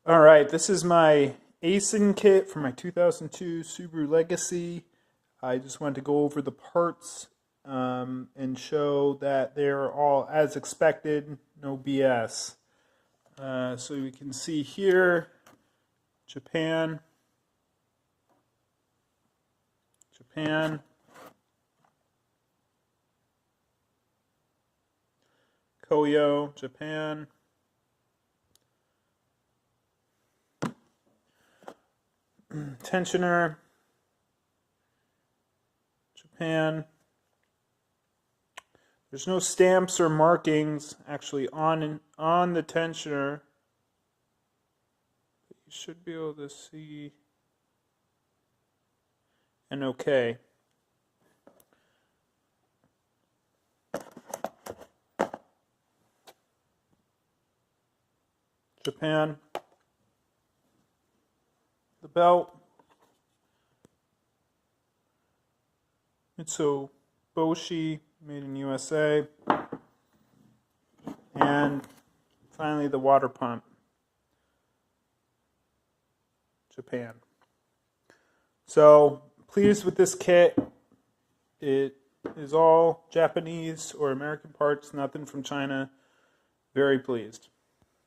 All right, this is my Aisin kit for my 2002 Subaru Legacy. I just wanted to go over the parts and show that they're all as expected, no BS. So we can see here, Japan, Koyo, Japan. Tensioner, Japan. There's no stamps or markings actually on the tensioner. But you should be able to see an OK. Japan. The belt. Mitsubishi, made in USA. And finally the water pump. Japan. So, pleased with this kit. It is all Japanese or American parts, nothing from China. Very pleased.